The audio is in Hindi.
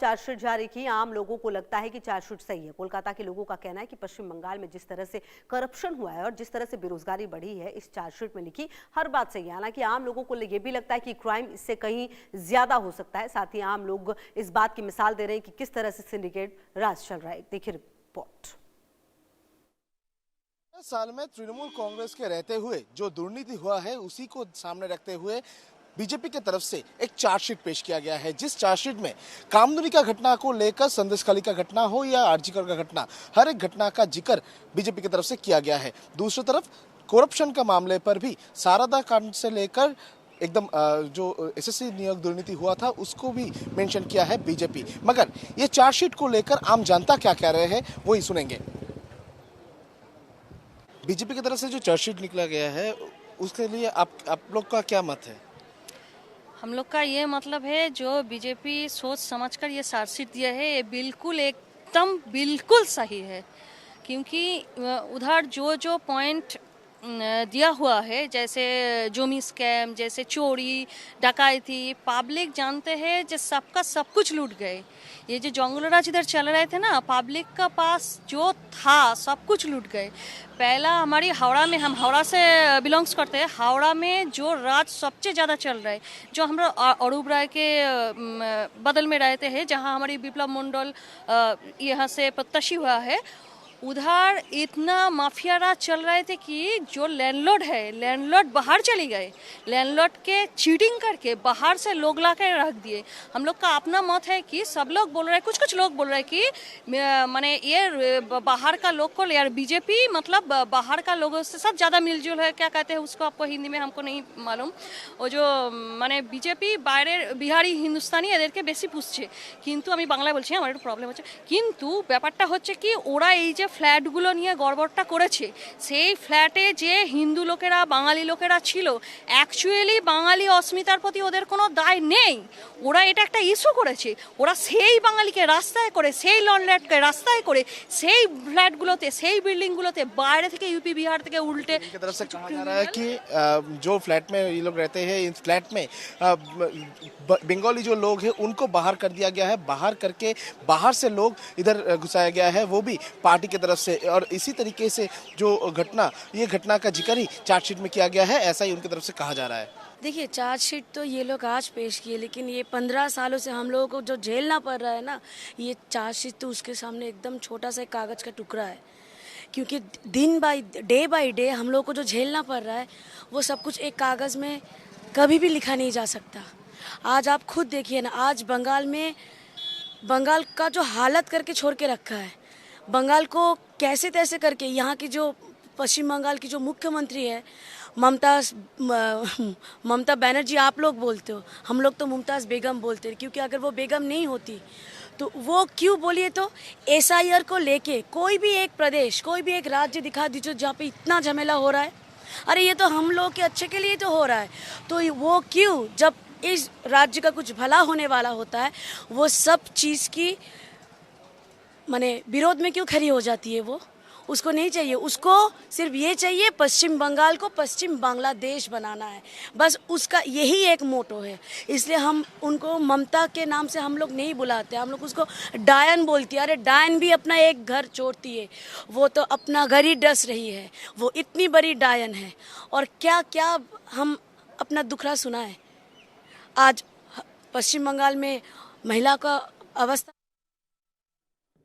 चार्जशीट जारी की। आम लोगों को लगता है कि चार्जशीट सही है। कोलकाता के लोगों का कहना है कि पश्चिम बंगाल में जिस तरह से करप्शन हुआ है और जिस तरह से बेरोजगारी बढ़ी है, इस चार्जशीट में लिखी हर बात सही है। हालांकि आम लोगों को यह भी लगता है कि क्राइम इससे कहीं ज्यादा हो सकता है। साथ ही आम लोग इस बात की मिसाल दे रहे हैं कि किस तरह से सिंडिकेट राज चल रहा है। देखिए रिपोर्ट। साल में तृणमूल कांग्रेस के रहते हुए जो दुर्नीति हुआ है उसी को सामने रखते हुए बीजेपी की तरफ से एक चार्जशीट पेश किया गया है, जिस चार्जशीट में कामदुनी का घटना को लेकर संदेशखाली का घटना हो या आरजीकर का घटना, हर एक घटना का जिक्र बीजेपी की तरफ से किया गया है। दूसरी तरफ करप्शन का मामले पर भी सारदा कांड से लेकर एकदम जो एसएससी नियोग दुर्नीति हुआ था उसको भी मेंशन किया है बीजेपी। मगर ये चार्जशीट को लेकर आम जनता क्या कह रहे हैं वही सुनेंगे। बीजेपी की तरफ से जो चार्जशीट निकला गया है उसके लिए आप लोग का क्या मत है? हम लोग का ये मतलब है, जो बीजेपी सोच समझकर ये चार्जशीट दिया है ये बिल्कुल एकदम बिल्कुल सही है। क्योंकि उधर जो जो पॉइंट दिया हुआ है, जैसे जोमी स्कैम, जैसे चोरी डकैती, पब्लिक जानते हैं जो सबका सब कुछ लूट गए। ये जो जंगलराज इधर चल रहे थे ना, पब्लिक का पास जो था सब कुछ लूट गए। पहला हमारी हावड़ा में, हम हावड़ा से बिलोंग्स करते हैं, हावड़ा में जो राज सबसे ज़्यादा चल रहा है, जो हम अरूप राय के बदल में रहते हैं, जहाँ हमारी विप्लव मंडल यहाँ से प्रत्याशी हुआ है, उधर इतना माफिया राज चल रहे थे कि जो लैंडलॉर्ड है, लैंडलॉर्ड बाहर चले गए, लैंडलॉर्ड के चीटिंग करके बाहर से लोग ला कर रख दिए। हम लोग का अपना मत है कि सब लोग बोल रहे हैं, कुछ लोग बोल रहे हैं कि माने ये बाहर का लोग को, यार बीजेपी मतलब बाहर का लोगों से सब ज़्यादा मिलजुल है, क्या कहते हैं उसको, आपको हिंदी में हमको नहीं मालूम। वो जो মানে बीजेपी বাইরে বিহারি হিন্দুস্তানি এদেরকে বেশি পুষছে, কিন্তু আমি বাংলায় বলছি, আমার একটু প্রবলেম হচ্ছে। কিন্তু ব্যাপারটা হচ্ছে কি, ওরা এই যে ফ্ল্যাটগুলো নিয়ে গড়বড়টা করেছে, সেই ফ্ল্যাটে যে হিন্দু লোকেরা, বাঙালি লোকেরা ছিল, অ্যাকচুয়ালি বাঙালি অস্মিতার প্রতি ওদের কোনো দায় নেই। ওরা এটা একটা ইস্যু করেছে, ওরা সেই বাঙালিকে রাস্তায় করে, সেই লন্ড্রেটকে রাস্তায় করে, সেই ফ্ল্যাটগুলোতে, সেই বিল্ডিংগুলোতে বাইরে থেকে ইউপি বিহার থেকে उल्टे की तरफ से कहा जा रहा है कि जो फ्लैट में ये लोग रहते हैं, इस फ्लैट में बंगाली जो लोग हैं उनको बाहर कर दिया गया है, बाहर करके बाहर से लोग इधर घुसाया गया है, वो भी पार्टी की तरफ से। और इसी तरीके से जो घटना, ये घटना का जिक्र ही चार्जशीट में किया गया है, ऐसा ही उनकी तरफ से कहा जा रहा है। देखिए, चार्जशीट तो ये लोग आज पेश किए, लेकिन ये 15 सालों से हम लोगों को जो झेलना पड़ रहा है ना, ये चार्जशीट तो उसके सामने एकदम छोटा सा कागज का टुकड़ा है। क्योंकि दिन बाय डे हम लोगों को जो झेलना पड़ रहा है वो सब कुछ एक कागज़ में कभी भी लिखा नहीं जा सकता। आज आप खुद देखिए ना, आज बंगाल का जो हालत करके छोड़ के रखा है, बंगाल को कैसे तैसे करके, यहाँ की जो पश्चिम बंगाल की जो मुख्यमंत्री है ममता बनर्जी, आप लोग बोलते हो, हम लोग तो मुमताज़ बेगम बोलते हैं, क्योंकि अगर वो बेगम नहीं होती तो वो क्यों बोलिए, तो एसआईआर को लेके कोई भी एक प्रदेश, कोई भी एक राज्य दिखा दीजिए जहाँ पे इतना झमेला हो रहा है। अरे ये तो हम लोग के अच्छे के लिए तो हो रहा है, तो वो क्यों, जब इस राज्य का कुछ भला होने वाला होता है, वो सब चीज़ की माने विरोध में क्यों खड़ी हो जाती है? वो उसको नहीं चाहिए, उसको सिर्फ ये चाहिए पश्चिम बंगाल को पश्चिम बांग्लादेश बनाना है, बस उसका यही एक मोटो है। इसलिए हम उनको ममता के नाम से हम लोग नहीं बुलाते, हम लोग उसको डायन बोलती है। अरे डायन भी अपना एक घर छोड़ती है, वो तो अपना घर ही डस रही है, वो इतनी बड़ी डायन है। और क्या क्या हम अपना दुखड़ा सुनाए। आज पश्चिम बंगाल में महिला का अवस्था